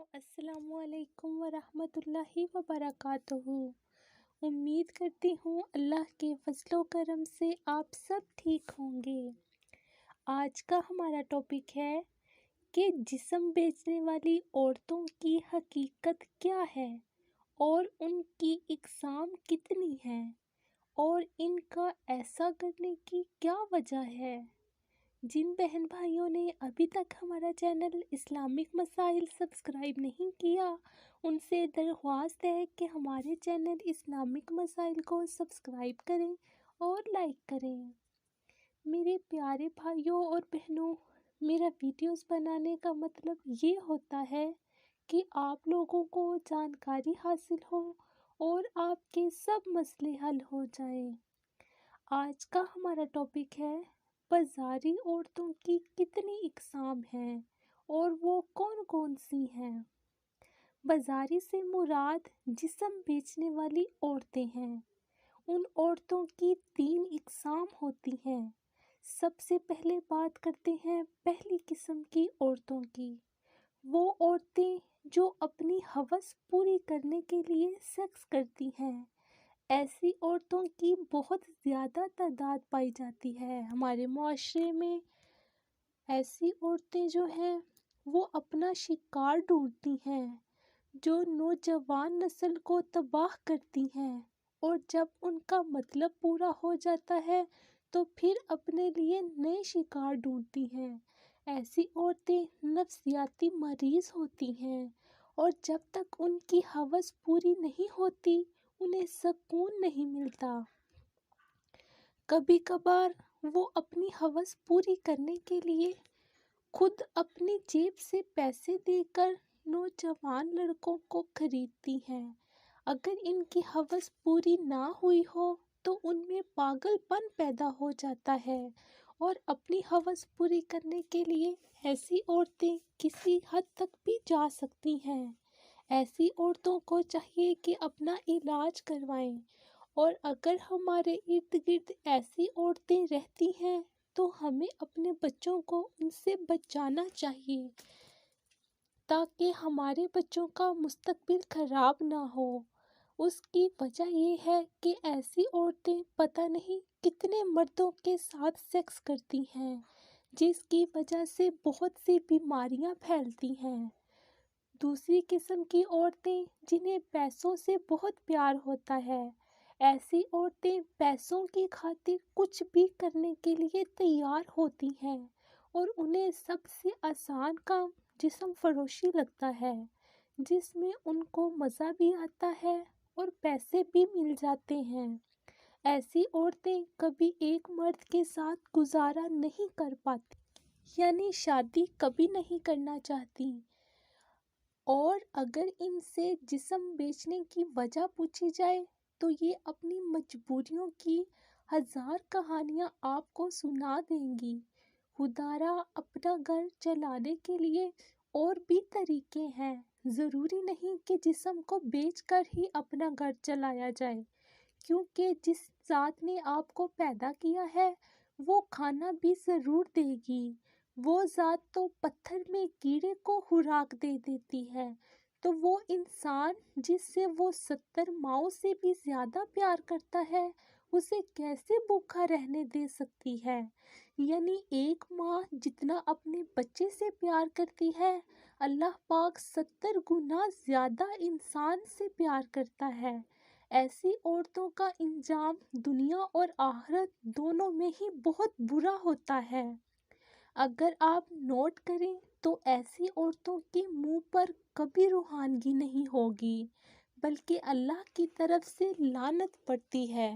السلام علیکم ورحمۃ اللہ وبرکاتہ۔ امید کرتی ہوں اللہ کے فضل و کرم سے آپ سب ٹھیک ہوں گے۔ آج کا ہمارا ٹاپک ہے کہ جسم بیچنے والی عورتوں کی حقیقت کیا ہے اور ان کی اقسام کتنی ہیں اور ان کا ایسا کرنے کی کیا وجہ ہے۔ جن بہن بھائیوں نے ابھی تک ہمارا چینل اسلامک مسائل سبسکرائب نہیں کیا، ان سے درخواست ہے کہ ہمارے چینل اسلامک مسائل کو سبسکرائب کریں اور لائک کریں۔ میرے پیارے بھائیوں اور بہنوں، میرا ویڈیوز بنانے کا مطلب یہ ہوتا ہے کہ آپ لوگوں کو جانکاری حاصل ہو اور آپ کے سب مسئلے حل ہو جائیں۔ آج کا ہمارا ٹاپک ہے بازاری عورتوں کی کتنی اقسام ہیں اور وہ کون کون سی ہیں۔ بازاری سے مراد جسم بیچنے والی عورتیں ہیں۔ ان عورتوں کی 3 اقسام ہوتی ہیں۔ سب سے پہلے بات کرتے ہیں پہلی قسم کی عورتوں کی۔ وہ عورتیں جو اپنی ہوس پوری کرنے کے لیے سیکس کرتی ہیں۔ ایسی عورتوں کی بہت زیادہ تعداد پائی جاتی ہے ہمارے معاشرے میں۔ ایسی عورتیں جو ہیں وہ اپنا شکار ڈھونڈتی ہیں، جو نوجوان نسل کو تباہ کرتی ہیں، اور جب ان کا مطلب پورا ہو جاتا ہے تو پھر اپنے لیے نئے شکار ڈھونڈتی ہیں۔ ایسی عورتیں نفسیاتی مریض ہوتی ہیں اور جب تک ان کی ہوس پوری نہیں ہوتی انہیں سکون نہیں ملتا۔ کبھی کبھار وہ اپنی ہوس پوری کرنے کے لیے خود اپنی جیب سے پیسے دے کر نوجوان لڑکوں کو خریدتی ہیں۔ اگر ان کی ہوس پوری نہ ہوئی ہو تو ان میں پاگل پن پیدا ہو جاتا ہے، اور اپنی ہوس پوری کرنے کے لیے ایسی عورتیں کسی حد تک بھی جا سکتی ہیں۔ ایسی عورتوں کو چاہیے کہ اپنا علاج کروائیں، اور اگر ہمارے ارد گرد ایسی عورتیں رہتی ہیں تو ہمیں اپنے بچوں کو ان سے بچانا چاہیے تاکہ ہمارے بچوں کا مستقبل خراب نہ ہو۔ اس کی وجہ یہ ہے کہ ایسی عورتیں پتہ نہیں کتنے مردوں کے ساتھ سیکس کرتی ہیں، جس کی وجہ سے بہت سی بیماریاں پھیلتی ہیں۔ دوسری قسم کی عورتیں جنہیں پیسوں سے بہت پیار ہوتا ہے۔ ایسی عورتیں پیسوں کی خاطر کچھ بھی کرنے کے لیے تیار ہوتی ہیں، اور انہیں سب سے آسان کام جسم فروشی لگتا ہے، جس میں ان کو مزہ بھی آتا ہے اور پیسے بھی مل جاتے ہیں۔ ایسی عورتیں کبھی ایک مرد کے ساتھ گزارا نہیں کر پاتی، یعنی شادی کبھی نہیں کرنا چاہتی، اور اگر ان سے جسم بیچنے کی وجہ پوچھی جائے تو یہ اپنی مجبوریوں کی 1000 کہانیاں آپ کو سنا دیں گی۔ خدارا اپنا گھر چلانے کے لیے اور بھی طریقے ہیں، ضروری نہیں کہ جسم کو بیچ کر ہی اپنا گھر چلایا جائے، کیونکہ جس ذات نے آپ کو پیدا کیا ہے وہ کھانا بھی ضرور دے گی۔ وہ ذات تو پتھر میں کیڑے کو خوراک دے دیتی ہے، تو وہ انسان جس سے وہ 70 ماؤں سے بھی زیادہ پیار کرتا ہے اسے کیسے بھوکا رہنے دے سکتی ہے؟ یعنی ایک ماں جتنا اپنے بچے سے پیار کرتی ہے، اللہ پاک 70 گنا زیادہ انسان سے پیار کرتا ہے۔ ایسی عورتوں کا انجام دنیا اور آخرت دونوں میں ہی بہت برا ہوتا ہے۔ اگر آپ نوٹ کریں تو ایسی عورتوں کے منہ پر کبھی روحانگی نہیں ہوگی، بلکہ اللہ کی طرف سے لعنت پڑتی ہے،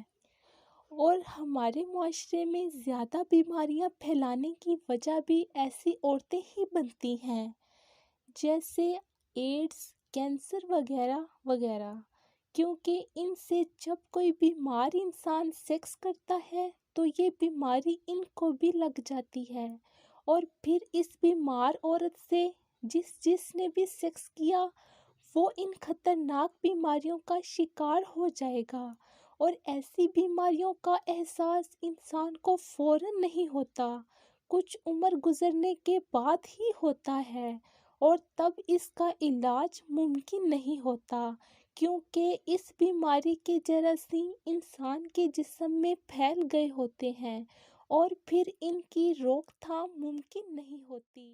اور ہمارے معاشرے میں زیادہ بیماریاں پھیلانے کی وجہ بھی ایسی عورتیں ہی بنتی ہیں، جیسے ایڈز، کینسر وغیرہ وغیرہ، کیونکہ ان سے جب کوئی بیمار انسان سیکس کرتا ہے تو یہ بیماری ان کو بھی لگ جاتی ہے، اور پھر اس بیمار عورت سے جس نے بھی سیکس کیا وہ ان خطرناک بیماریوں کا شکار ہو جائے گا، اور ایسی بیماریوں کا احساس انسان کو فوراً نہیں ہوتا، کچھ عمر گزرنے کے بعد ہی ہوتا ہے، اور تب اس کا علاج ممکن نہیں ہوتا، کیونکہ اس بیماری کے جراثیم انسان کے جسم میں پھیل گئے ہوتے ہیں اور پھر ان کی روک تھام ممکن نہیں ہوتی۔